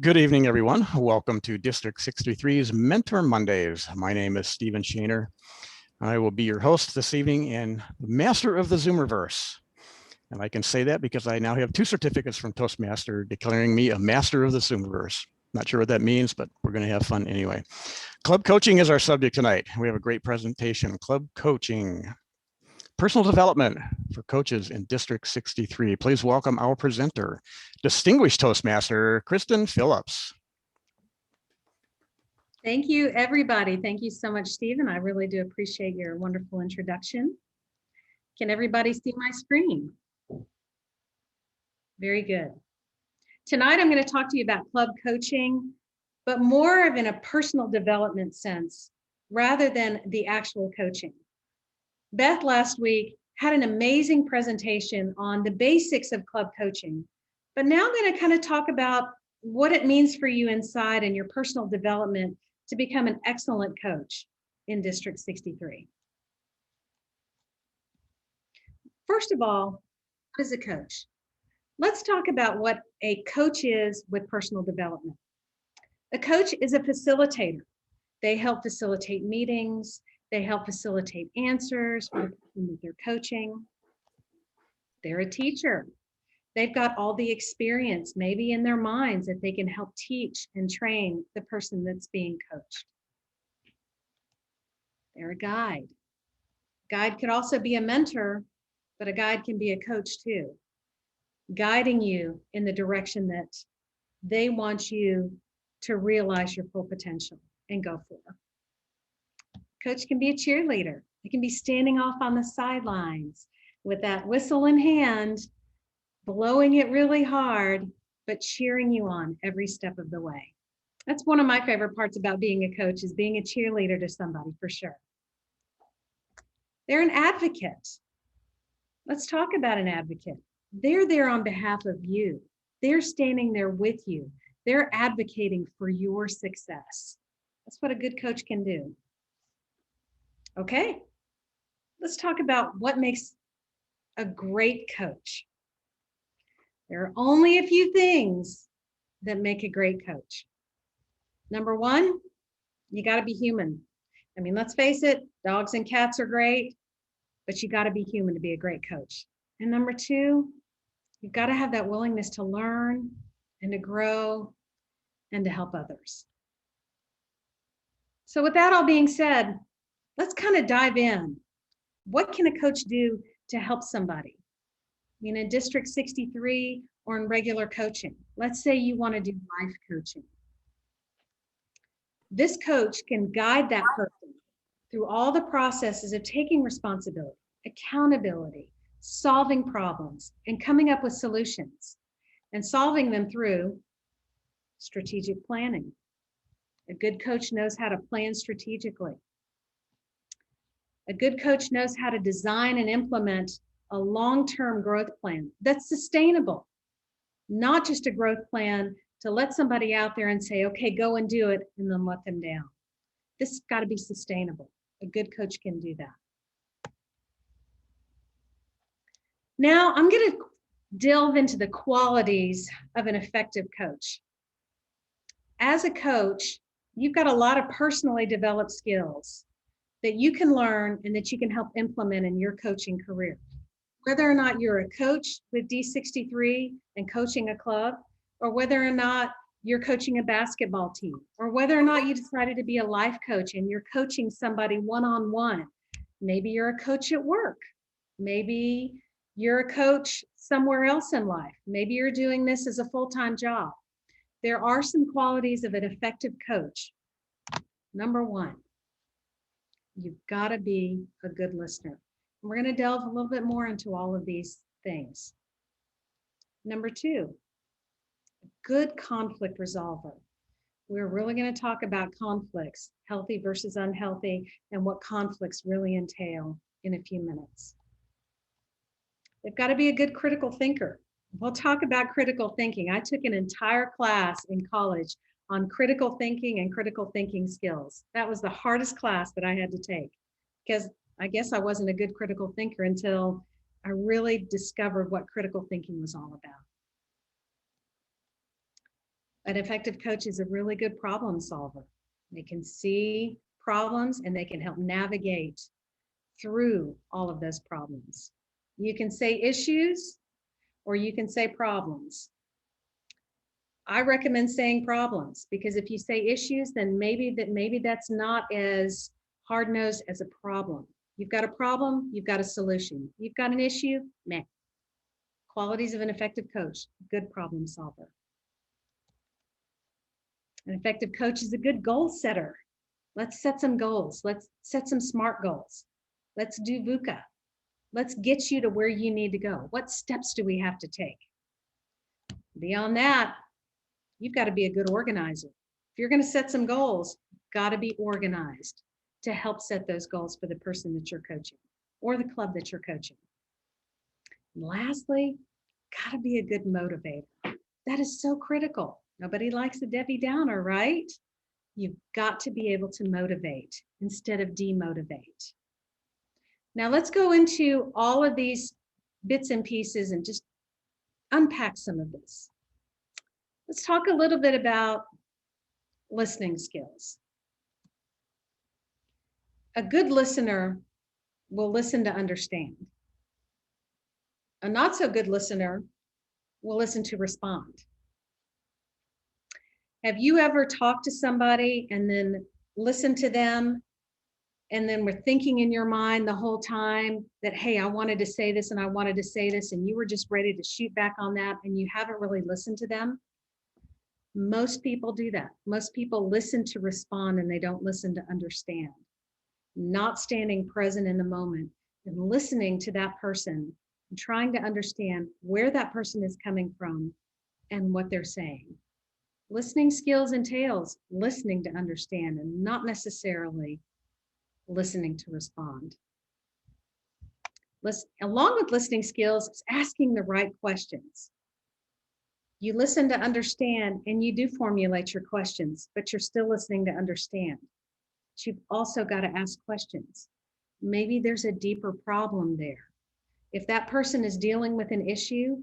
Good evening, everyone. Welcome to District 63's Mentor Mondays. My name is Stephen Shaner. I will be your host this evening and master of the Zoomerverse. And I can say that because I now have 2 certificates from Toastmaster declaring me a master of the Zoomerverse. Not sure what that means, but we're going to have fun anyway. Club coaching is our subject tonight. We have a great presentation. Club coaching, personal development for coaches in District 63. Please welcome our presenter, distinguished Toastmaster, Kristen Phillips. Thank you, everybody. Thank you so much, Stephen. I really do appreciate your wonderful introduction. Can everybody see my screen? Very good. Tonight, I'm going to talk to you about club coaching, but more of in a personal development sense, rather than the actual coaching. Beth last week had an amazing presentation on the basics of club coaching, but now I'm going to kind of talk about what it means for you inside and your personal development to become an excellent coach in District 63. First of all, what is a coach? Let's talk about what a coach is with personal development. A coach is a facilitator. They help facilitate meetings. They help facilitate answers for the person that they're coaching. They're a teacher. They've got all the experience, maybe in their minds, that they can help teach and train the person that's being coached. They're a guide. Guide could also be a mentor, but a guide can be a coach too, guiding you in the direction that they want you to realize your full potential and go for. Coach can be a cheerleader. They can be standing off on the sidelines with that whistle in hand, blowing it really hard, but cheering you on every step of the way. That's one of my favorite parts about being a coach, is being a cheerleader to somebody, for sure. They're an advocate. Let's talk about an advocate. They're there on behalf of you. They're standing there with you. They're advocating for your success. That's what a good coach can do. Okay, let's talk about what makes a great coach. There are only a few things that make a great coach. Number one, you got to be human. I mean, let's face it, dogs and cats are great, but you got to be human to be a great coach. And number two, you've got to have that willingness to learn and to grow and to help others. So with that all being said, let's kind of dive in. What can a coach do to help somebody? I mean, in District 63 or in regular coaching, let's say you want to do life coaching. This coach can guide that person through all the processes of taking responsibility, accountability, solving problems, and coming up with solutions, and solving them through strategic planning. A good coach knows how to plan strategically. A good coach knows how to design and implement a long-term growth plan that's sustainable, not just a growth plan to let somebody out there and say, okay, go and do it, and then let them down. This has got to be sustainable. A good coach can do that. Now, I'm going to delve into the qualities of an effective coach. As a coach, you've got a lot of personally developed skills that you can learn and that you can help implement in your coaching career. Whether or not you're a coach with D63 and coaching a club, or whether or not you're coaching a basketball team, or whether or not you decided to be a life coach and you're coaching somebody one-on-one. Maybe you're a coach at work. Maybe you're a coach somewhere else in life. Maybe you're doing this as a full-time job. There are some qualities of an effective coach. Number one, you've got to be a good listener. And we're going to delve a little bit more into all of these things. Number two, a good conflict resolver. We're really going to talk about conflicts, healthy versus unhealthy, and what conflicts really entail in a few minutes. They've got to be a good critical thinker. We'll talk about critical thinking. I took an entire class in college on critical thinking and critical thinking skills. That was the hardest class that I had to take, because I guess I wasn't a good critical thinker until I really discovered what critical thinking was all about. An effective coach is a really good problem solver. They can see problems and they can help navigate through all of those problems. You can say issues or you can say problems. I recommend saying problems because if you say issues, then maybe that's not as hard-nosed as a problem. You've got a problem, you've got a solution. You've got an issue, meh. Qualities of an effective coach, good problem solver. An effective coach is a good goal setter. Let's set some goals. Let's set some SMART goals. Let's do VUCA. Let's get you to where you need to go. What steps do we have to take? Beyond that, you've got to be a good organizer. If you're going to set some goals, you've got to be organized to help set those goals for the person that you're coaching or the club that you're coaching. And lastly, got to be a good motivator. That is so critical. Nobody likes a Debbie Downer, right? You've got to be able to motivate instead of demotivate. Now let's go into all of these bits and pieces and just unpack some of this. Let's talk a little bit about listening skills. A good listener will listen to understand. A not so good listener will listen to respond. Have you ever talked to somebody and then listened to them and then were thinking in your mind the whole time that, hey, I wanted to say this and I wanted to say this, and you were just ready to shoot back on that and you haven't really listened to them? Most people do that. Most people listen to respond and they don't listen to understand. Not standing present in the moment and listening to that person and trying to understand where that person is coming from and what they're saying. Listening skills entails listening to understand and not necessarily listening to respond. Along with listening skills, it's asking the right questions. You listen to understand and you do formulate your questions, but you're still listening to understand. But you've also got to ask questions. Maybe there's a deeper problem there. If that person is dealing with an issue,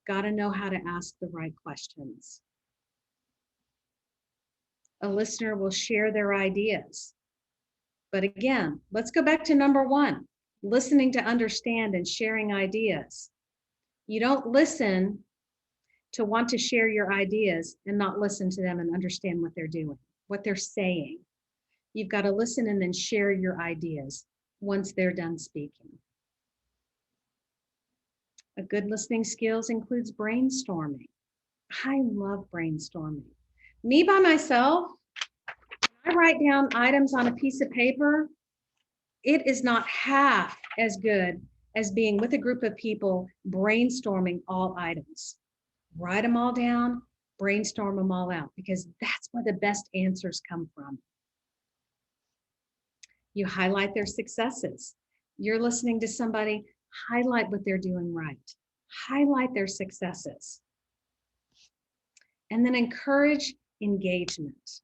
got to know how to ask the right questions. A listener will share their ideas. But again, let's go back to number one, listening to understand and sharing ideas. You don't listen to want to share your ideas and not listen to them and understand what they're doing, what they're saying. You've got to listen and then share your ideas once they're done speaking. A good listening skills includes brainstorming. I love brainstorming. Me by myself, I write down items on a piece of paper. It is not half as good as being with a group of people brainstorming all items. Write them all down, brainstorm them all out, because that's where the best answers come from. You highlight their successes. You're listening to somebody, highlight what they're doing right. Highlight their successes. And then encourage engagement.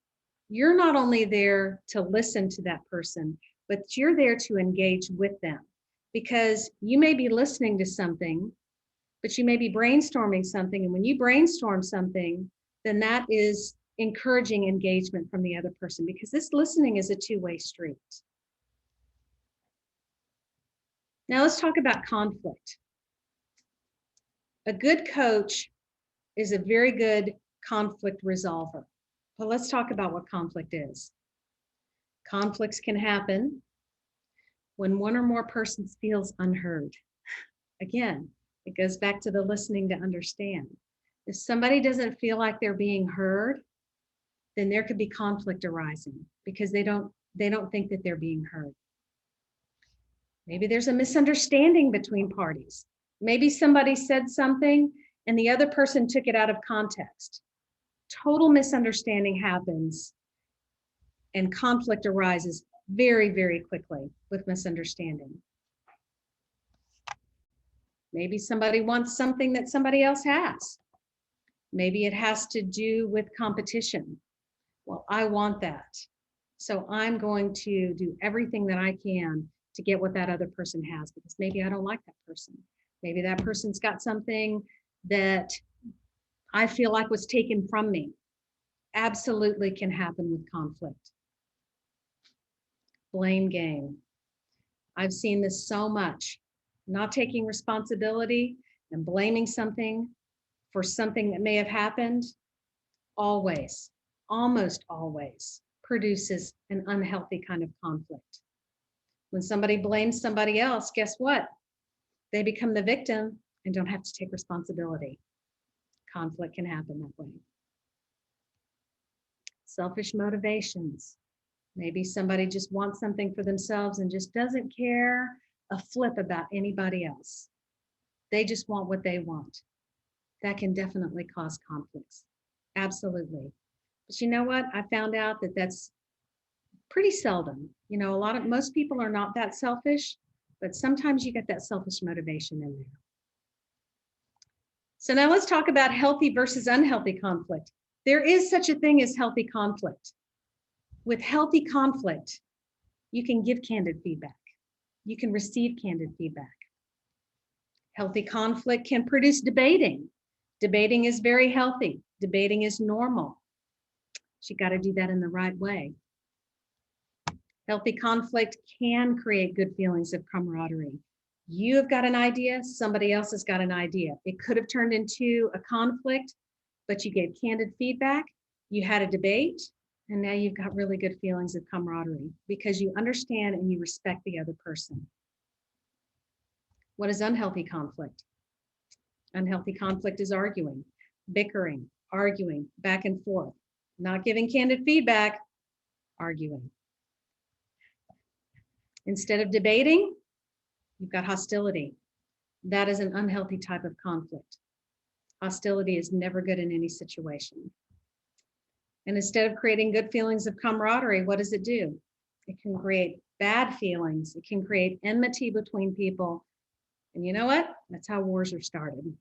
You're not only there to listen to that person, but you're there to engage with them, because you may be listening to something, but you may be brainstorming something. And when you brainstorm something, then that is encouraging engagement from the other person, because this listening is a two-way street. Now let's talk about conflict. A good coach is a very good conflict resolver. But let's talk about what conflict is. Conflicts can happen when one or more persons feels unheard. Again, it goes back to the listening to understand. If somebody doesn't feel like they're being heard, then there could be conflict arising because they don't think that they're being heard. Maybe there's a misunderstanding between parties. Maybe somebody said something and the other person took it out of context. Total misunderstanding happens and conflict arises very, very quickly with misunderstanding. Maybe somebody wants something that somebody else has. Maybe it has to do with competition. Well, I want that, so I'm going to do everything that I can to get what that other person has, because maybe I don't like that person. Maybe that person's got something that I feel like was taken from me. absolutely can happen with conflict. Blame game. I've seen this so much. Not taking responsibility and blaming something for something that may have happened always, almost always produces an unhealthy kind of conflict. When somebody blames somebody else, guess what? They become the victim and don't have to take responsibility. Conflict can happen that way. Selfish motivations. Maybe somebody just wants something for themselves and just doesn't care a flip about anybody else. They just want what they want. That can definitely cause conflicts. Absolutely. But you know what? I found out that that's pretty seldom. You know, most people are not that selfish, but sometimes you get that selfish motivation in there. So now let's talk about healthy versus unhealthy conflict. There is such a thing as healthy conflict. With healthy conflict, you can give candid feedback. You can receive candid feedback. Healthy conflict can produce debating. Debating is very healthy. Debating is normal. But you got to do that in the right way. Healthy conflict can create good feelings of camaraderie. You have got an idea, somebody else has got an idea. It could have turned into a conflict, but you gave candid feedback, you had a debate, and now you've got really good feelings of camaraderie because you understand and you respect the other person. What is unhealthy conflict? Unhealthy conflict is arguing, bickering, arguing, back and forth, not giving candid feedback, arguing. Instead of debating, you've got hostility. That is an unhealthy type of conflict. Hostility is never good in any situation. And instead of creating good feelings of camaraderie, what does it do? It can create bad feelings. It can create enmity between people. And you know what? That's how wars are started.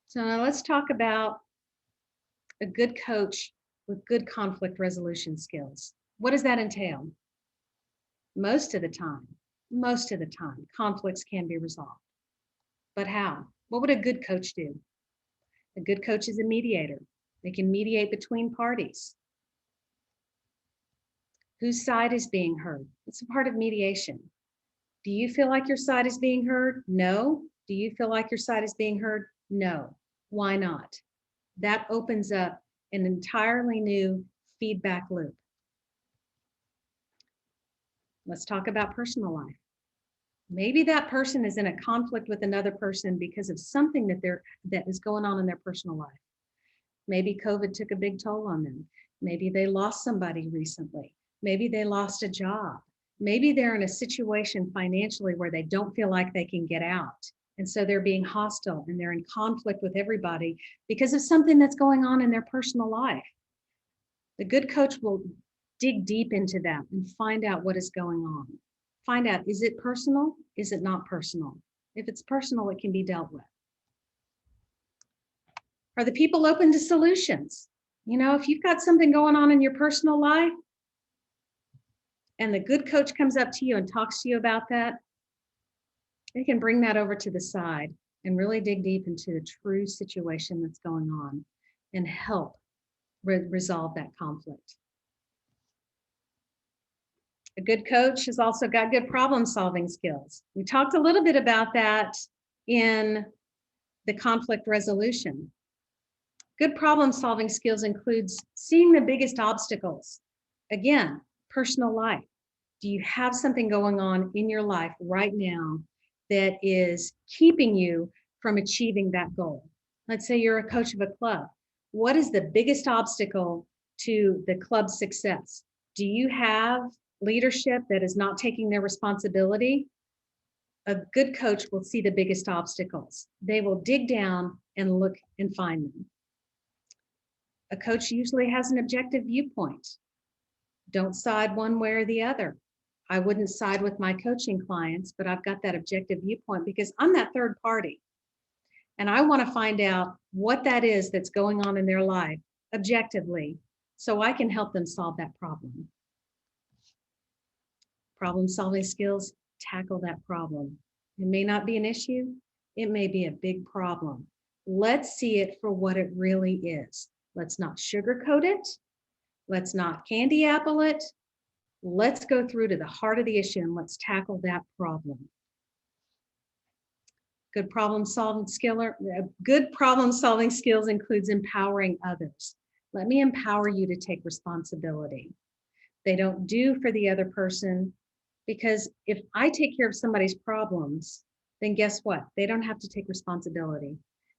So now let's talk about a good coach with good conflict resolution skills. What does that entail? Most of the time, conflicts can be resolved. But how? What would a good coach do? A good coach is a mediator. They can mediate between parties. Whose side is being heard? It's a part of mediation. Do you feel like your side is being heard? No. Do you feel like your side is being heard? No. Why not? That opens up an entirely new feedback loop. Let's talk about personal life. Maybe that person is in a conflict with another person because of something that is going on in their personal life. Maybe COVID took a big toll on them. Maybe they lost somebody recently. Maybe they lost a job. Maybe they're in a situation financially where they don't feel like they can get out. And so they're being hostile and they're in conflict with everybody because of something that's going on in their personal life. The good coach will dig deep into that and find out what is going on. Find out, is it personal? Is it not personal? If it's personal, it can be dealt with. Are the people open to solutions? You know, if you've got something going on in your personal life and the good coach comes up to you and talks to you about that, they can bring that over to the side and really dig deep into the true situation that's going on and help resolve that conflict. A good coach has also got good problem-solving skills. We talked a little bit about that in the conflict resolution. Good problem-solving skills includes seeing the biggest obstacles. Again, personal life. Do you have something going on in your life right now that is keeping you from achieving that goal? Let's say you're a coach of a club. What is the biggest obstacle to the club's success? Do you have leadership that is not taking their responsibility? A good coach will see the biggest obstacles. They will dig down and look and find them. A coach usually has an objective viewpoint. Don't side one way or the other. I wouldn't side with my coaching clients, but I've got that objective viewpoint because I'm that third party. And I want to find out what that is that's going on in their life objectively so I can help them solve that problem. Problem-solving skills tackle that problem. It may not be an issue. It may be a big problem. Let's see it for what it really is. Let's not sugarcoat it. Let's not candy apple it. Let's go through to the heart of the issue and let's tackle that problem. Good problem solving skills includes empowering others. Let me empower you to take responsibility. They don't do for the other person, because if I take care of somebody's problems, then guess what? They don't have to take responsibility.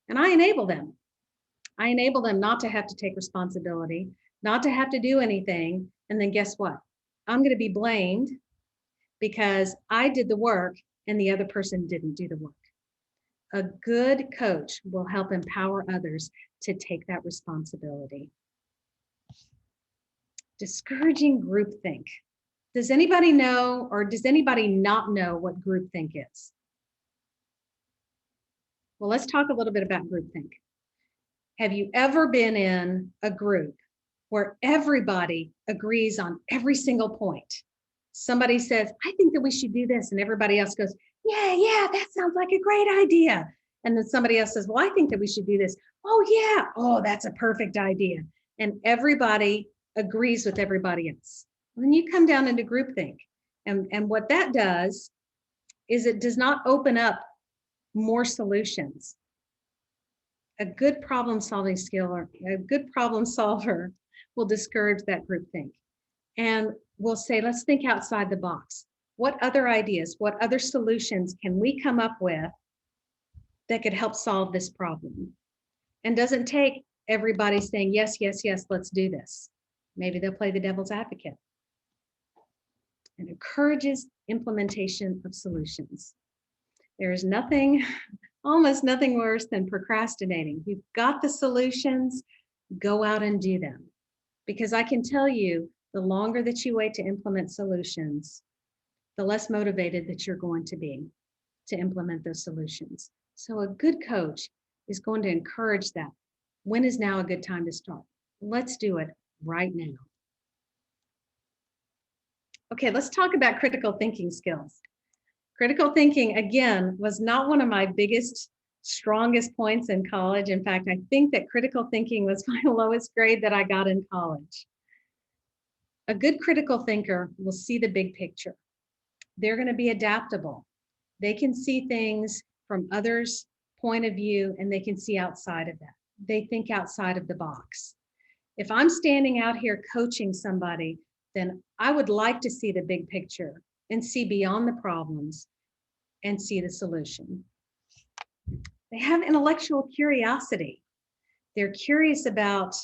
And I enable them. I enable them not to have to take responsibility, not to have to do anything. And then guess what? I'm going to be blamed because I did the work and the other person didn't do the work. A good coach will help empower others to take that responsibility. Discouraging groupthink. Does anybody know, or does anybody not know what groupthink is? Well, let's talk a little bit about groupthink. Have you ever been in a group where everybody agrees on every single point? Somebody says, I think that we should do this. And everybody else goes, yeah, that sounds like a great idea. And then somebody else says, well, I think that we should do this. Oh, yeah. Oh, that's a perfect idea. And everybody agrees with everybody else. Then you come down into groupthink. And what that does is it does not open up more solutions. A good problem solving skill or a good problem solver will discourage that groupthink. And we'll say, let's think outside the box. What other ideas, what other solutions can we come up with that could help solve this problem? And doesn't take everybody saying, yes, let's do this. Maybe they'll play the devil's advocate. And encourages implementation of solutions. There is nothing, almost nothing worse than procrastinating. You've got the solutions, go out and do them. Because I can tell you, the longer that you wait to implement solutions, the less motivated that you're going to be to implement those solutions. So a good coach is going to encourage that. When is now a good time to start? Let's do it right now. Okay, let's talk about critical thinking skills. Critical thinking, again, was not one of my biggest, strongest points in college. In fact, I think that critical thinking was my lowest grade that I got in college. A good critical thinker will see the big picture. They're going to be adaptable. They can see things from others' point of view, and they can see outside of that. They think outside of the box. If I'm standing out here coaching somebody, then I would like to see the big picture and see beyond the problems and see the solution. They have intellectual curiosity. They're curious about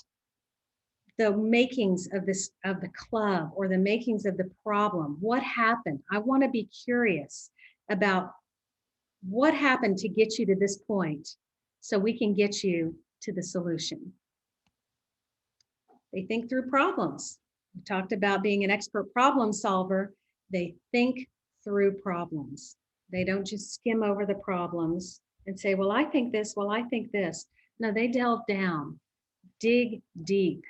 the makings of the club or the makings of the problem. What happened? I want to be curious about what happened to get you to this point so we can get you to the solution. They think through problems. We talked about being an expert problem solver. They think through problems. They don't just skim over the problems and say, well, I think this, well, I think this. No, they delve down, dig deep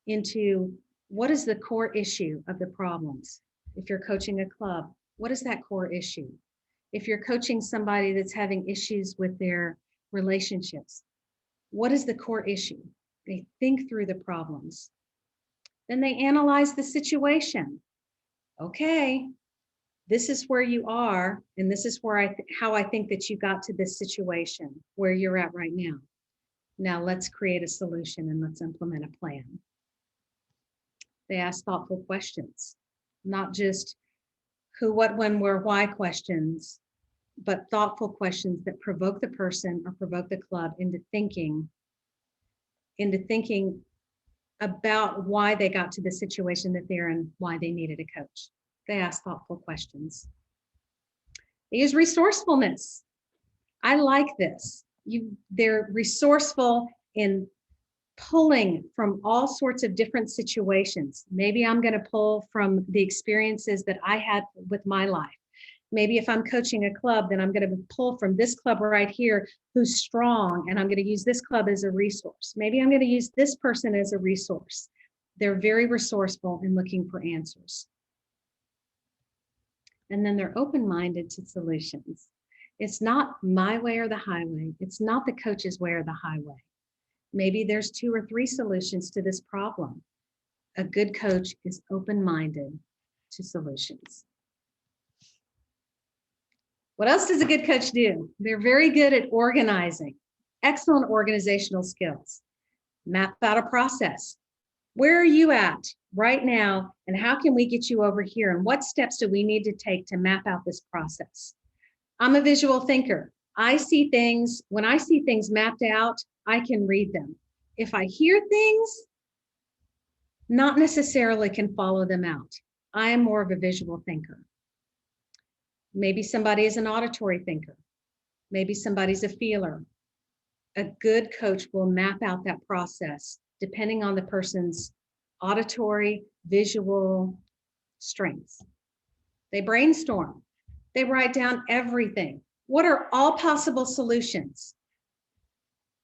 into what is the core issue of the problems. If you're coaching a club, what is that core issue? If you're coaching somebody that's having issues with their relationships, what is the core issue? They think through the problems. Then they analyze the situation. Okay, this is where you are, and this is where how I think that you got to this situation where you're at right now. Now let's create a solution and let's implement a plan. They ask thoughtful questions, not just who, what, when, where, why questions, but thoughtful questions that provoke the person or provoke the club into thinking about why they got to the situation that they're in, why they needed a coach. They ask thoughtful questions. They use resourcefulness. I like this. They're resourceful in pulling from all sorts of different situations. Maybe I'm going to pull from the experiences that I had with my life. Maybe if I'm coaching a club, then I'm going to pull from this club right here who's strong, and I'm going to use this club as a resource. Maybe I'm going to use this person as a resource. They're very resourceful in looking for answers. And then they're open-minded to solutions. It's not my way or the highway. It's not the coach's way or the highway. Maybe there's 2 or 3 solutions to this problem. A good coach is open-minded to solutions. What else does a good coach do? They're very good at organizing, excellent organizational skills. Map out a process. Where are you at right now, and how can we get you over here? And what steps do we need to take to map out this process? I'm a visual thinker. I see things, when I see things mapped out, I can read them. If I hear things, not necessarily can follow them out. I am more of a visual thinker. Maybe somebody is an auditory thinker. Maybe somebody's a feeler. A good coach will map out that process depending on the person's auditory, visual strengths. They brainstorm. They write down everything. What are all possible solutions?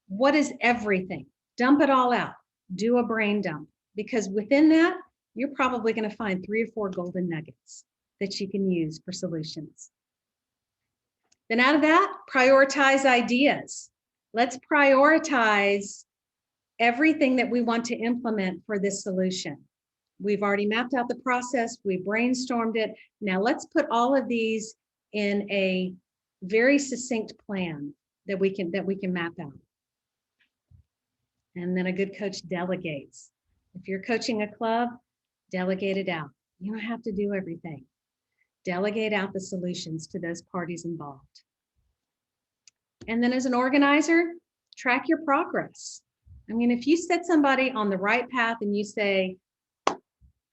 What is everything? Dump it all out. Do a brain dump, because within that, you're probably going to find 3 or 4 golden nuggets that you can use for solutions. Then out of that, prioritize ideas. Let's prioritize everything that we want to implement for this solution. We've already mapped out the process. We brainstormed it. Now let's put all of these in a very succinct plan that we can map out. And then a good coach delegates. If you're coaching a club, delegate it out. You don't have to do everything. Delegate out the solutions to those parties involved. And then as an organizer, track your progress. I mean, if you set somebody on the right path and you say,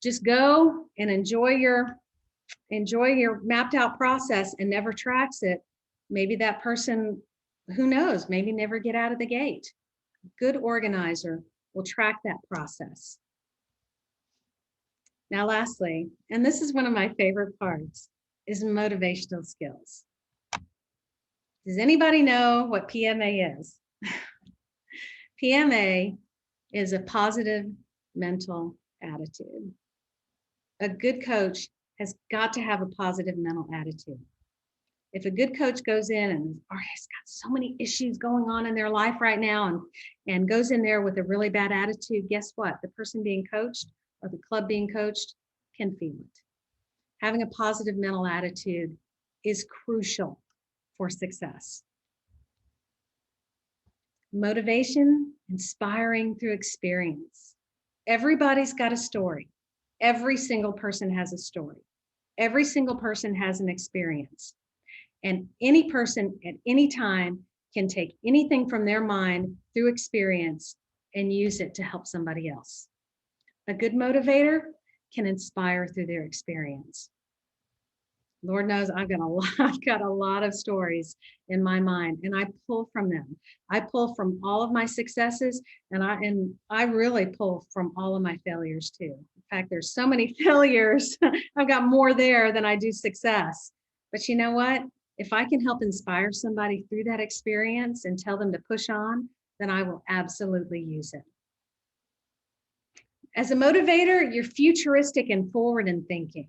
just go and enjoy your mapped out process, and never tracks it, maybe that person, who knows, maybe never get out of the gate. A good organizer will track that process. Now, lastly, and this is one of my favorite parts, is motivational skills. Does anybody know what PMA is? PMA is a positive mental attitude. A good coach has got to have a positive mental attitude. If a good coach goes in and has got so many issues going on in their life right now and goes in there with a really bad attitude, guess what? The person being coached or the club being coached can feel it. Having a positive mental attitude is crucial for success. Motivation, inspiring through experience. Everybody's got a story. Every single person has a story. Every single person has an experience. And any person at any time can take anything from their mind through experience and use it to help somebody else. A good motivator can inspire through their experience. Lord knows I've got a lot of stories in my mind, and I pull from them. I pull from all of my successes, and I really pull from all of my failures too. In fact, there's so many failures. I've got more there than I do success. But you know what? If I can help inspire somebody through that experience and tell them to push on, then I will absolutely use it. As a motivator, you're futuristic and forward in thinking.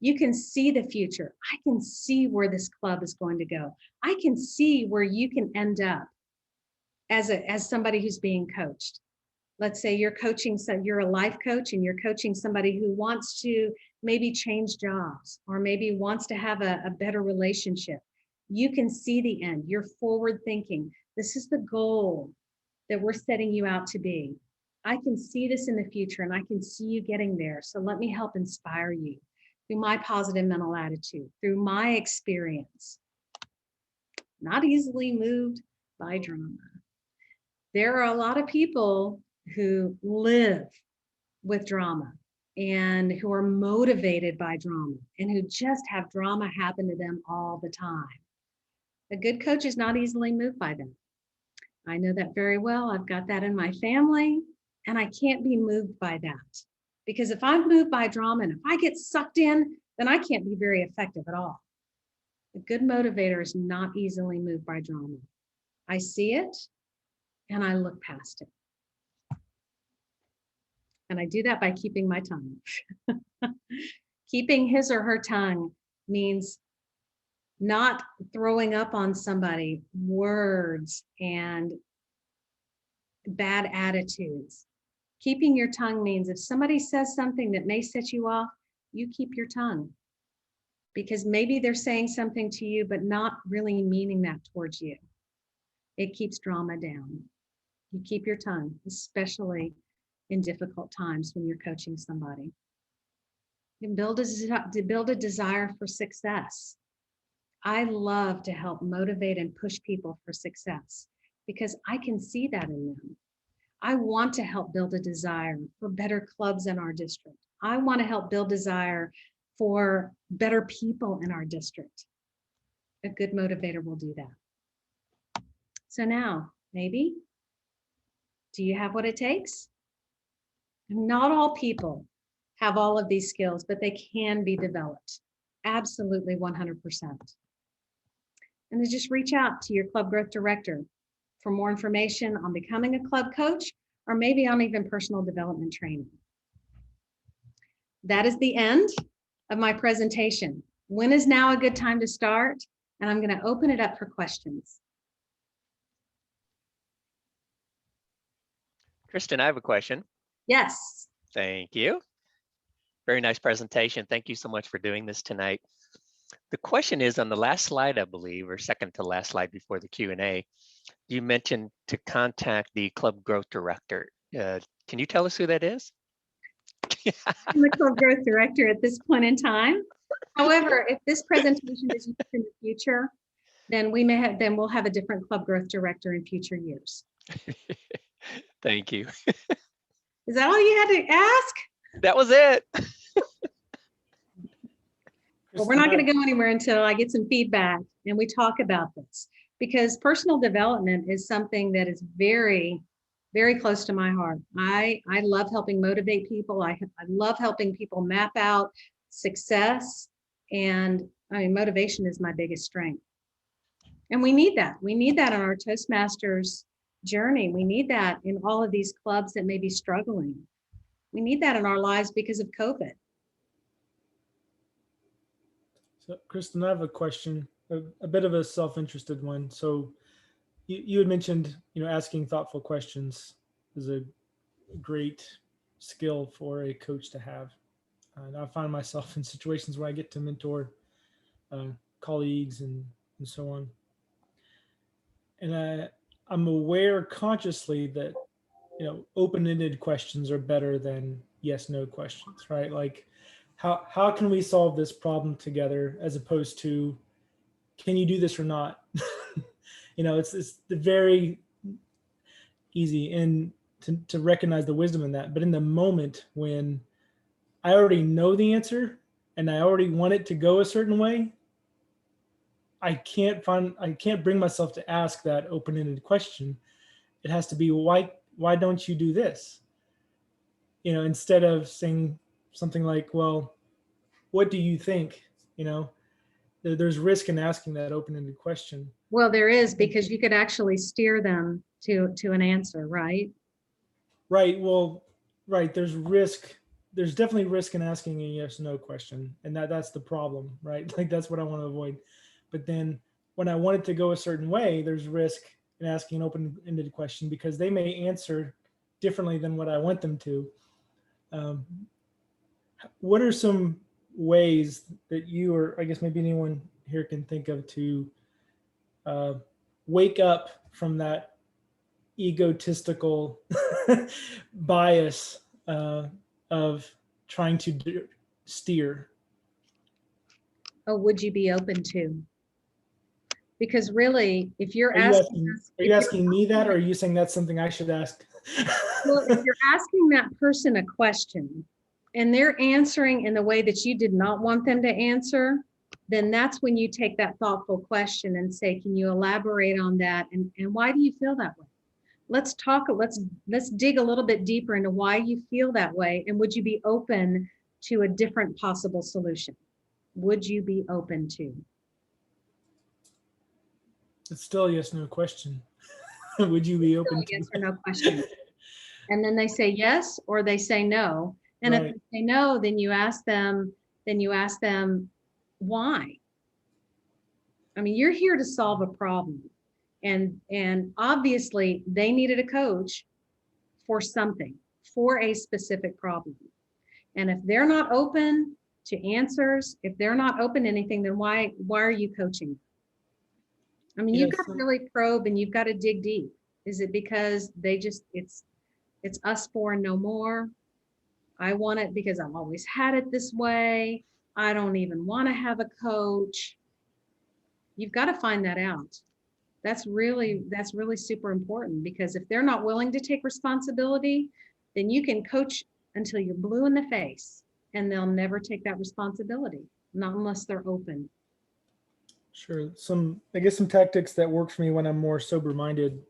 You can see the future. I can see where this club is going to go. I can see where you can end up as somebody who's being coached. Let's say you're a life coach and you're coaching somebody who wants to maybe change jobs or maybe wants to have a better relationship. You can see the end. You're forward thinking. This is the goal that we're setting you out to be. I can see this in the future and I can see you getting there. So let me help inspire you through my positive mental attitude, through my experience. Not easily moved by drama. There are a lot of people who live with drama and who are motivated by drama and who just have drama happen to them all the time. A good coach is not easily moved by them. I know that very well. I've got that in my family, and I can't be moved by that. Because if I'm moved by drama and if I get sucked in, then I can't be very effective at all. A good motivator is not easily moved by drama. I see it and I look past it. And I do that by keeping my tongue. Keeping his or her tongue means not throwing up on somebody, words and bad attitudes. Keeping your tongue means if somebody says something that may set you off, you keep your tongue, because maybe they're saying something to you, but not really meaning that towards you. It keeps drama down. You keep your tongue, especially in difficult times when you're coaching somebody. You build a desire for success. I love to help motivate and push people for success because I can see that in them. I want to help build a desire for better clubs in our district. I want to help build desire for better people in our district. A good motivator will do that. So now, maybe, do you have what it takes? Not all people have all of these skills, but they can be developed. Absolutely 100%. And then just reach out to your club growth director for more information on becoming a club coach, or maybe on even personal development training. That is the end of my presentation. When is now a good time to start? And I'm going to open it up for questions. Kristen, I have a question. Yes. Thank you. Very nice presentation. Thank you so much for doing this tonight. The question is on the last slide, I believe, or second to last slide before the Q&A, you mentioned to contact the club growth director. Can you tell us who that is? I'm the club growth director at this point in time. However, if this presentation is used in the future, then we'll have a different club growth director in future years. Thank you. Is that all you had to ask? That was it. Well, we're not going to go anywhere until I get some feedback and we talk about this, because personal development is something that is very, very close to my heart. I love helping motivate people. I love helping people map out success. And I mean, motivation is my biggest strength. And we need that. We need that on our Toastmasters journey. We need that in all of these clubs that may be struggling. We need that in our lives because of COVID. So, Kristen, I have a question, a bit of a self-interested one. So you had mentioned, asking thoughtful questions is a great skill for a coach to have. And I find myself in situations where I get to mentor colleagues and so on. And I'm aware consciously that, open-ended questions are better than yes/no questions, right? Like, how can we solve this problem together, as opposed to, can you do this or not? It's very easy and to recognize the wisdom in that. But in the moment when I already know the answer and I already want it to go a certain way, I can't bring myself to ask that open-ended question. It has to be, why don't you do this? Instead of saying something like, well, what do you think? There's risk in asking that open-ended question. Well, there is, because you could actually steer them to an answer, right? Right. Well, right. There's risk. There's definitely risk in asking a yes/no question. And that's the problem, right? Like, that's what I want to avoid. But then when I want it to go a certain way, there's risk in asking an open-ended question, because they may answer differently than what I want them to. What are some ways that you, or I guess maybe anyone here, can think of to wake up from that egotistical bias of trying to steer? Oh, would you be open to? Because really, if you're Are you asking me that, or are you saying that's something I should ask? Well, if you're asking that person a question and they're answering in the way that you did not want them to answer, then that's when you take that thoughtful question and say, can you elaborate on that? And why do you feel that way? Let's talk, let's dig a little bit deeper into why you feel that way. And would you be open to a different possible solution? Would you be open to? It's still a yes/no question. Would you be open to? Yes or no question. And then they say yes, or they say no. And Right. if they say no, then you ask them why. I mean, you're here to solve a problem. And obviously they needed a coach for something, for a specific problem. And if they're not open to answers, if they're not open to anything, then why are you coaching? I mean, you've got to really probe and you've got to dig deep. Is it because they just, it's us four and no more? I want it because I've always had it this way. I don't even want to have a coach. You've got to find that out. That's really super important, because if they're not willing to take responsibility, then you can coach until you're blue in the face and they'll never take that responsibility, not unless they're open. Sure. I guess some tactics that work for me when I'm more sober minded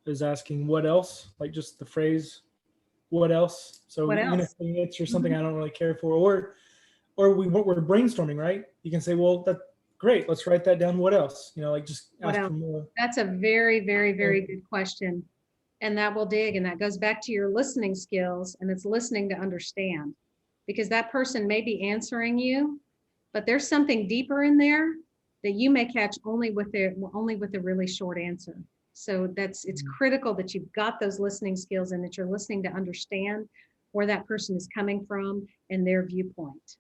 is asking what else, like just the phrase, what else? So What even else? if the answer is something I don't really care for, or we're brainstorming, right? You can say, well, that's great. Let's write that down. What else? Like just ask for more. That's a very, very, very good question. And that will dig. And that goes back to your listening skills, and it's listening to understand, because that person may be answering you, but there's something deeper in there that you may catch only with a really short answer. So it's critical that you've got those listening skills and that you're listening to understand where that person is coming from and their viewpoint.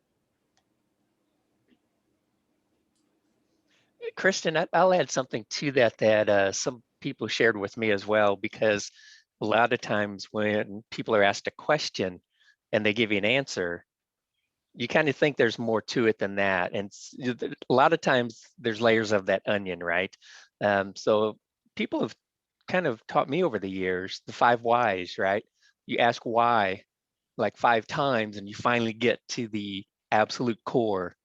Kristen, I'll add something to that some people shared with me as well, because a lot of times when people are asked a question and they give you an answer, you kind of think there's more to it than that. And a lot of times there's layers of that onion, right? So people have kind of taught me over the years the 5 whys, right? You ask why like 5 times and you finally get to the absolute core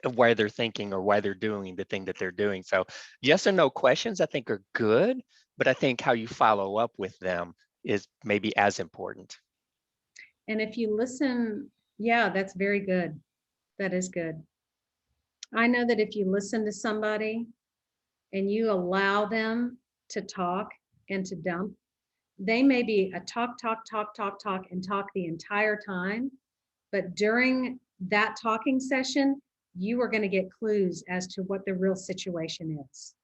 of why they're thinking or why they're doing the thing that they're doing. So yes or no questions I think are good, but I think how you follow up with them is maybe as important. And if you listen, yeah, that's very good. That is good. I know that if you listen to somebody and you allow them to talk and to dump, they may be a talk and talk the entire time. But during that talking session, you are going to get clues as to what the real situation is.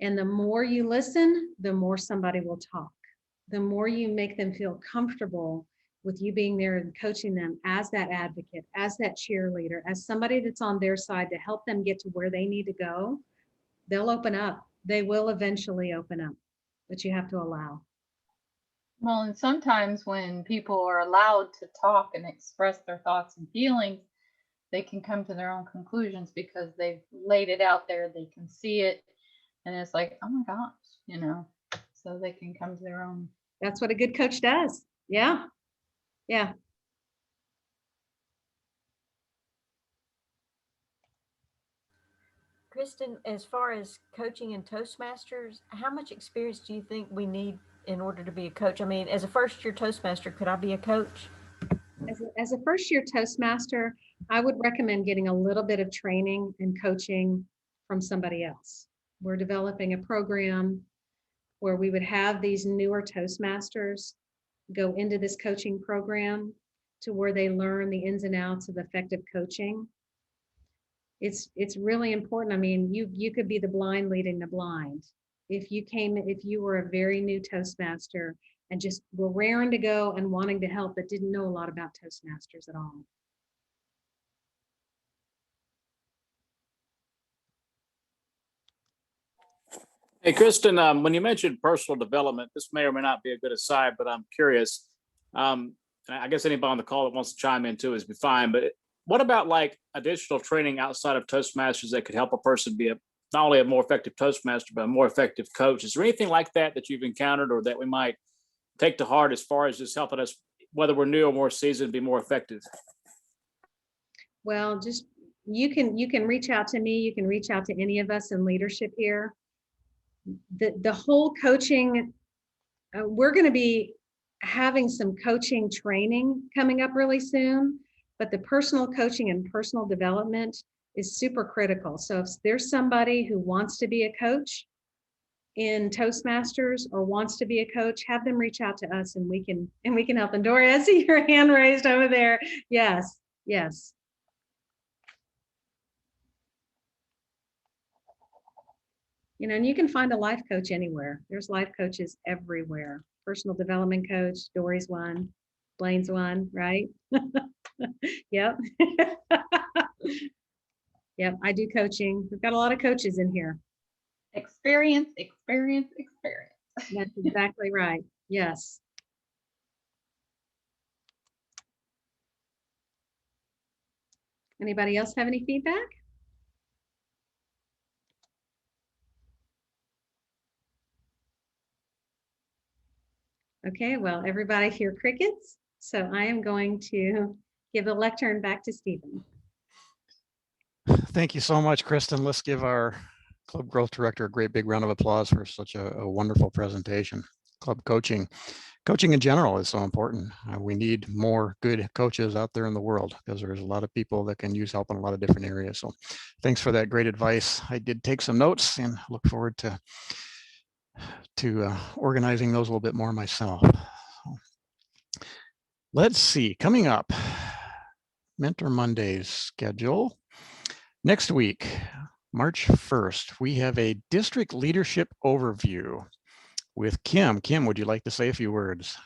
And the more you listen, the more somebody will talk. The more you make them feel comfortable with you being there and coaching them as that advocate, as that cheerleader, as somebody that's on their side to help them get to where they need to go, they'll open up. They will eventually open up, but you have to allow. Well, and sometimes when people are allowed to talk and express their thoughts and feelings, they can come to their own conclusions because they've laid it out there. They can see it. And it's like, oh my gosh, so they can come to their own. That's what a good coach does. Yeah. Yeah. Kristen, as far as coaching in Toastmasters, how much experience do you think we need in order to be a coach? I mean, as a first-year Toastmaster, could I be a coach? As a first-year Toastmaster, I would recommend getting a little bit of training and coaching from somebody else. We're developing a program where we would have these newer Toastmasters go into this coaching program to where they learn the ins and outs of effective coaching. It's really important. I mean, you could be the blind leading the blind. If you were a very new Toastmaster and just were raring to go and wanting to help, but didn't know a lot about Toastmasters at all. Hey, Kristen, when you mentioned personal development, this may or may not be a good aside, but I'm curious. And I guess anybody on the call that wants to chime in too is be fine. But what about like additional training outside of Toastmasters that could help a person be not only a more effective Toastmaster, but a more effective coach? Is there anything like that you've encountered or that we might take to heart as far as just helping us, whether we're new or more seasoned, be more effective? Well, just you can reach out to me. You can reach out to any of us in leadership here. The whole coaching, we're going to be having some coaching training coming up really soon, but the personal coaching and personal development is super critical. So if there's somebody who wants to be a coach in Toastmasters or wants to be a coach, have them reach out to us and we can help them. Dory, I see your hand raised over there. Yes, yes. You know, and you can find a life coach anywhere. There's life coaches everywhere. Personal development coach, Dory's one, Blaine's one, right? Yep. Yep, I do coaching. We've got a lot of coaches in here. Experience, experience, experience. That's exactly right. Yes. Anybody else have any feedback? Okay, well, everybody hear crickets. So I am going to give the lectern back to Stephen. Thank you so much, Kristen. Let's give our Club Growth Director a great big round of applause for such a wonderful presentation. Club coaching in general is so important. We need more good coaches out there in the world because there's a lot of people that can use help in a lot of different areas. So thanks for that great advice. I did take some notes and look forward to organizing those a little bit more myself. Let's see, coming up, Mentor Mondays schedule. Next week, March 1st, we have a district leadership overview with Kim. Kim, would you like to say a few words?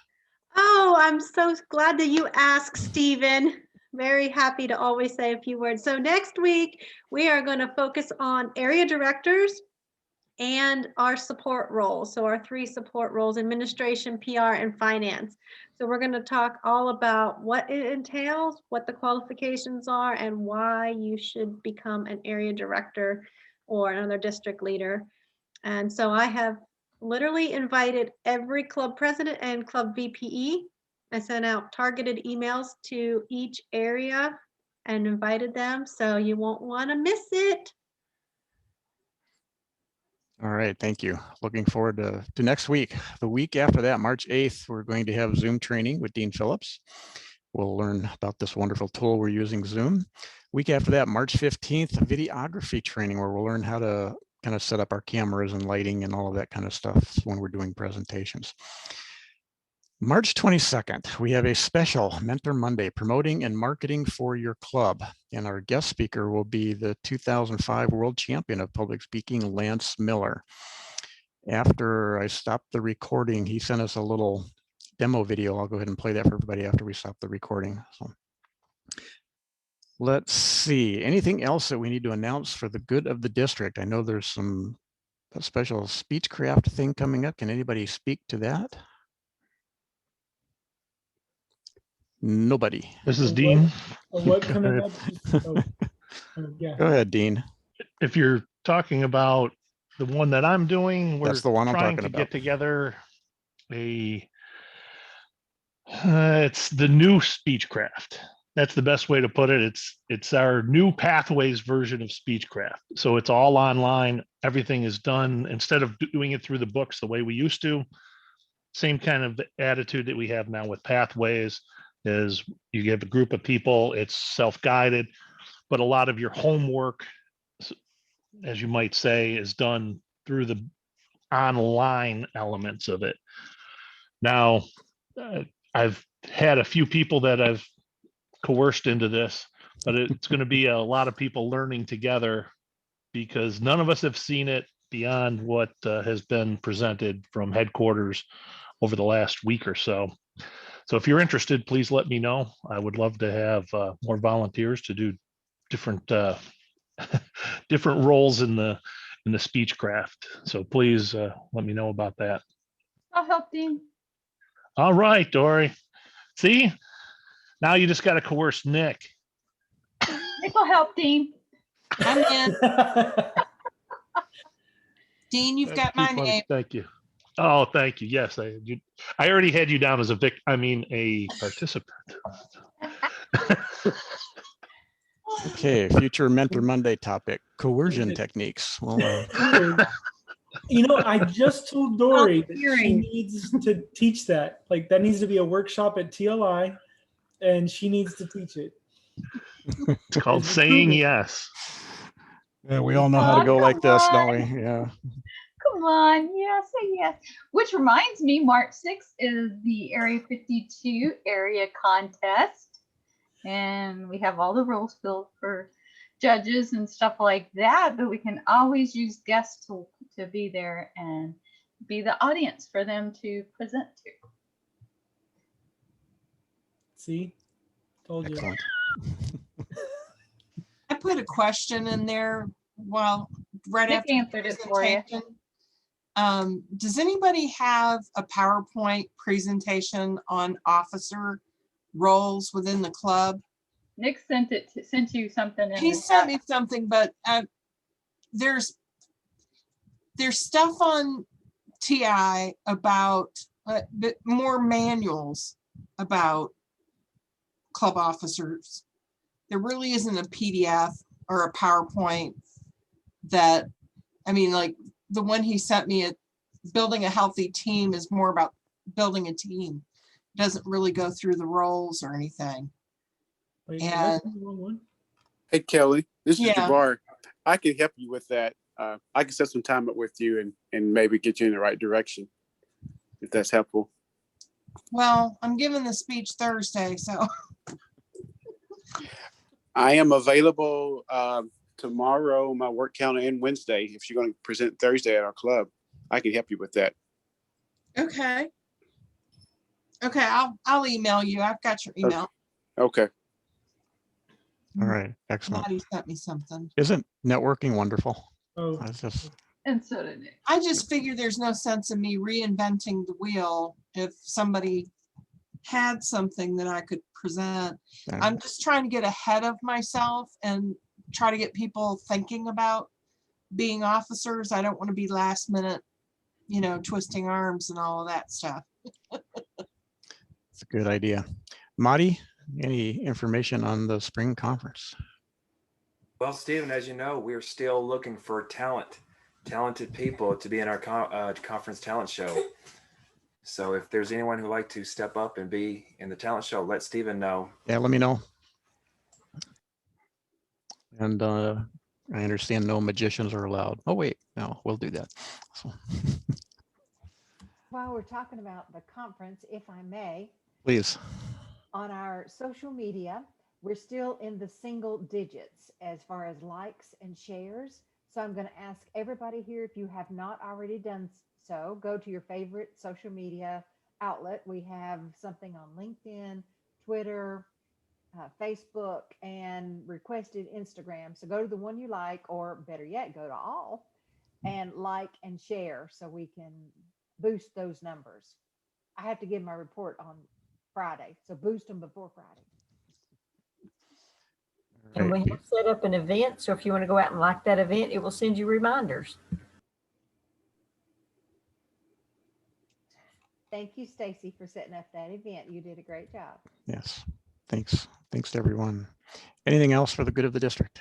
Oh, I'm so glad that you asked, Stephen. Very happy to always say a few words. So next week, we are going to focus on area directors and our support roles. So our 3 support roles: administration, PR, and finance. So we're going to talk all about what it entails, what the qualifications are, and why you should become an area director or another district leader. And so I have literally invited every club president and club VPE. I sent out targeted emails to each area and invited them, so you won't want to miss it. All right, thank you. Looking forward to next week. The week after that, March 8th, we're going to have Zoom training with Dean Phillips. We'll learn about this wonderful tool we're using, Zoom. Week after that, March 15th, videography training, where we'll learn how to kind of set up our cameras and lighting and all of that kind of stuff when we're doing presentations. March 22nd, we have a special Mentor Monday, promoting and marketing for your club. And our guest speaker will be the 2005 World Champion of Public Speaking, Lance Miller. After I stopped the recording, he sent us a little demo video. I'll go ahead and play that for everybody after we stop the recording. So let's see, anything else that we need to announce for the good of the district? I know there's a special speechcraft thing coming up. Can anybody speak to that? Nobody. This is Dean. What coming up? Yeah. Go ahead, Dean. If you're talking about the one that I'm doing, we're That's the one I'm trying talking to about. get together it's the new Speechcraft. That's the best way to put it. It's our new Pathways version of Speechcraft. So it's all online. Everything is done instead of doing it through the books the way we used to. Same kind of attitude that we have now with Pathways. Is you have a group of people, it's self-guided, but a lot of your homework, as you might say, is done through the online elements of it. Now, I've had a few people that I've coerced into this, but it's going to be a lot of people learning together because none of us have seen it beyond what has been presented from headquarters over the last week or so. So if you're interested, please let me know. I would love to have more volunteers to do different different roles in the Speechcraft. So please let me know about that. I'll help Dean. All right, Dory. See, now you just got to coerce Nick. Nick will help Dean. I'm in. Dean, you've got my name. Thank you. Oh, thank you. Yes, I already had you down as a a participant. Okay, future Mentor Monday topic, coercion techniques. Well, You know, I just told Dory that she needs to teach that. Like that needs to be a workshop at TLI, and she needs to teach it. It's called saying yes. yeah, we all know how to go like this, don't we? Yeah. Come on, yeah, say yes. Which reminds me, March 6th is the Area 52 area contest. And we have all the rules filled for judges and stuff like that, but we can always use guests to be there and be the audience for them to present to. See, told you. Excellent. I put a question in there. Well, right Nick after the answered it for you. presentation. Does anybody have a PowerPoint presentation on officer roles within the club? Nick sent you something in He the sent chat. me something, but there's stuff on TI about more manuals about club officers. There really isn't a PDF or a PowerPoint that, I mean, like the one he sent me, building a healthy team is more about building a team. It doesn't really go through the roles or anything. Wait, And- that's the wrong one. Hey, Kelly, this is Yeah. Jabbar. I can help you with that. I can set some time up with you and maybe get you in the right direction, if that's helpful. Well, I'm giving the speech Thursday, so. I am available tomorrow, my work calendar, and Wednesday. If you're going to present Thursday at our club, I can help you with that. Okay. Okay, I'll email you. I've got your email. Okay. All right, excellent. Somebody sent me something. Isn't networking wonderful? Oh, That's just, And so did Nick. I just figured there's no sense in me reinventing the wheel if somebody had something that I could present. I'm just trying to get ahead of myself and try to get people thinking about being officers. I don't want to be last minute, twisting arms and all of that stuff. it's a good idea. Marty, any information on the spring conference? Well, Stephen, as you know, we're still looking for talented people to be in our conference talent show. So if there's anyone who'd like to step up and be in the talent show, let Stephen know. Yeah, let me know. And I understand no magicians are allowed. Oh, wait, no, we'll do that. So, While we're talking about the conference, if I may, please. on our social media, we're still in the single digits as far as likes and shares. So I'm going to ask everybody here, if you have not already done so, go to your favorite social media outlet. We have something on LinkedIn, Twitter, Facebook, and requested Instagram. So go to the one you like, or better yet, go to all and like and share so we can boost those numbers. I have to give my report on Friday, so boost them before Friday. And we have set up an event, so if you want to go out and like that event, it will send you reminders. Thank you, Stacy, for setting up that event. You did a great job. Yes, thanks. Thanks to everyone. Anything else for the good of the district?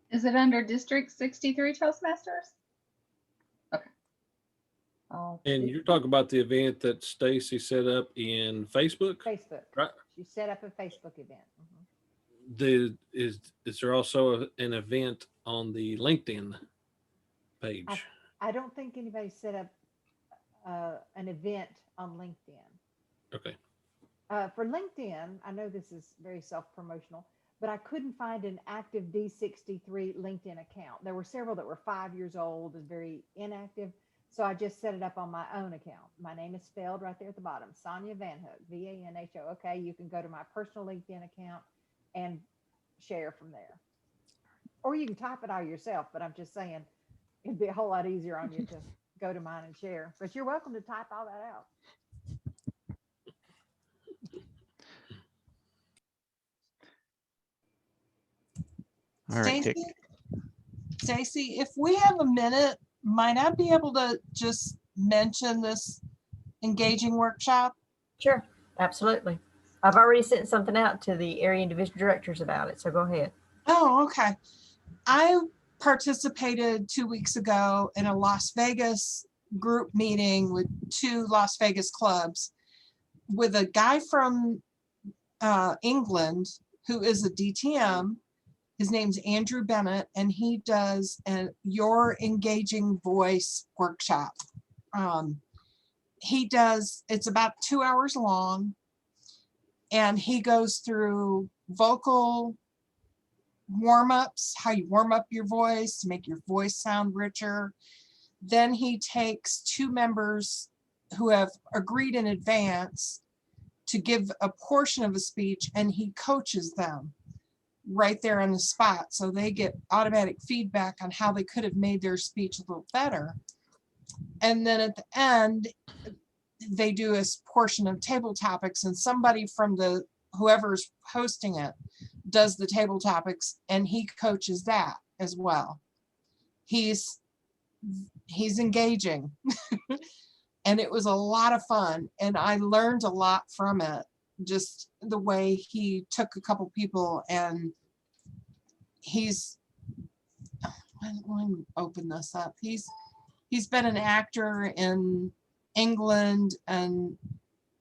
Is it under District 63 Toastmasters? Okay. And you're talking about the event that Stacy set up in Facebook? Facebook. Right. She set up a Facebook event. Mhm. Is there also an event on the LinkedIn page? I don't think anybody set up an event on LinkedIn. Okay. For LinkedIn, I know this is very self-promotional, but I couldn't find an active D63 LinkedIn account. There were several that were 5 years old and very inactive. So I just set it up on my own account. My name is spelled right there at the bottom, Sonia Van Hook, VANHO. Okay, you can go to my personal LinkedIn account and share from there. Or you can type it all yourself, but I'm just saying it'd be a whole lot easier on you to go to mine and share. But you're welcome to type all that out. All right, Stacy, if we have a minute, might I be able to just mention this engaging workshop? Sure, absolutely. I've already sent something out to the area and division directors about it, so go ahead. Oh, okay. I participated 2 weeks ago in a Las Vegas group meeting with 2 Las Vegas clubs with a guy from England who is a DTM. His name's Andrew Bennett, and he does Your Engaging Voice workshop. It's about 2 hours long, and he goes through vocal warm-ups, how you warm up your voice to make your voice sound richer. Then he takes 2 members who have agreed in advance to give a portion of a speech, and he coaches them right there on the spot. So they get automatic feedback on how they could have made their speech a little better. And then at the end, they do a portion of table topics, and somebody from whoever's hosting it does the table topics, and he coaches that as well. He's engaging. And it was a lot of fun, and I learned a lot from it. Just the way he took a couple people, and let me open this up. He's been an actor in England, and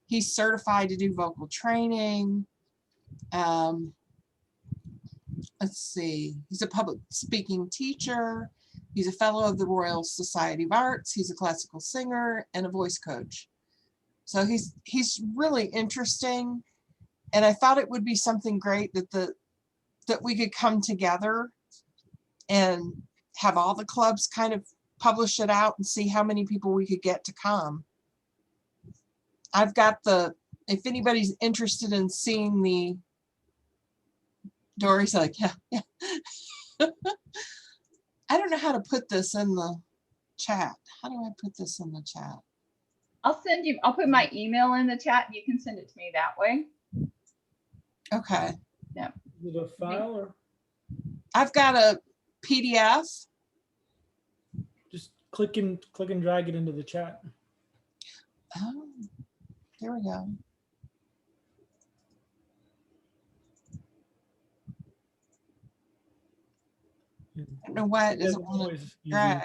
he's certified to do vocal training. Let's see, he's a public speaking teacher. He's a fellow of the Royal Society of Arts. He's a classical singer and a voice coach. So he's really interesting. And I thought it would be something great that we could come together and have all the clubs kind of publish it out and see how many people we could get to come. I've got if anybody's interested in seeing the, Dory's like, yeah. I don't know how to put this in the chat. How do I put this in the chat? I'll put my email in the chat and you can send it to me that way. Okay. Yeah. Is it a file or? I've got a PDF. Just click and drag it into the chat. Oh, there we go. I don't know why it doesn't want to drag.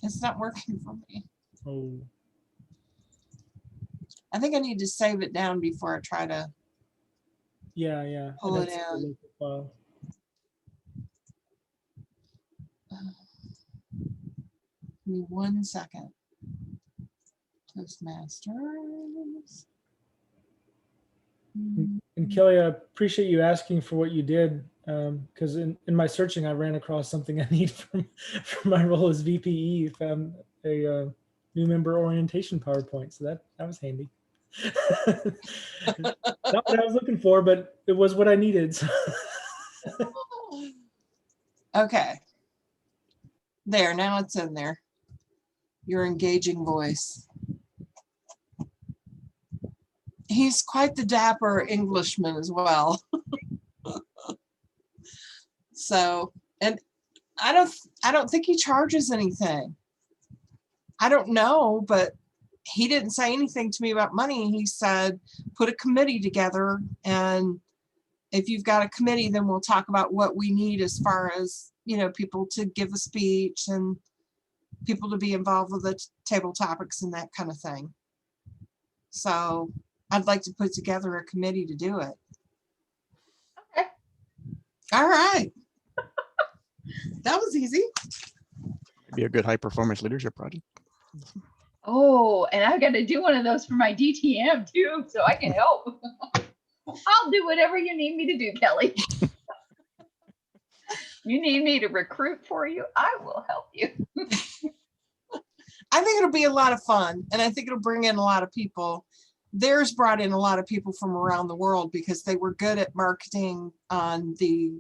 It's not working for me. Oh. I think I need to save it down before I try to pull it in. File. Give me 1 second. Toastmasters. And Kelly, I appreciate you asking for what you did, because in my searching, I ran across something I need from my role as VPE. Found a new member orientation PowerPoint, so that was handy. Not what I was looking for, but it was what I needed. So. Okay. There, now it's in there. Your engaging voice. He's quite the dapper Englishman as well. So, and I don't think he charges anything. I don't know, but he didn't say anything to me about money. He said, put a committee together, and if you've got a committee, then we'll talk about what we need as far as, people to give a speech and people to be involved with the table topics and that kind of thing. So I'd like to put together a committee to do it. Okay. All right. That was easy. Be a good high performance leadership project. Oh, and I've got to do one of those for my DTM too, so I can help. I'll do whatever you need me to do, Kelly. You need me to recruit for you, I will help you. I think it'll be a lot of fun, and I think it'll bring in a lot of people. Theirs brought in a lot of people from around the world because they were good at marketing on the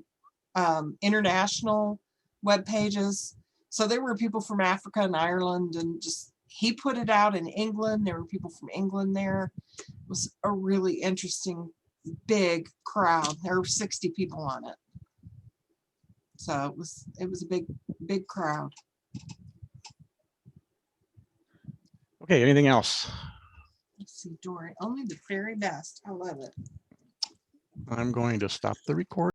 international web pages. So there were people from Africa and Ireland, and just he put it out in England. There were people from England there. It was a really interesting, big crowd. There were 60 people on it. So it was a big crowd. Okay, anything else? Let's see, Dory, only the very best. I love it. I'm going to stop the recording.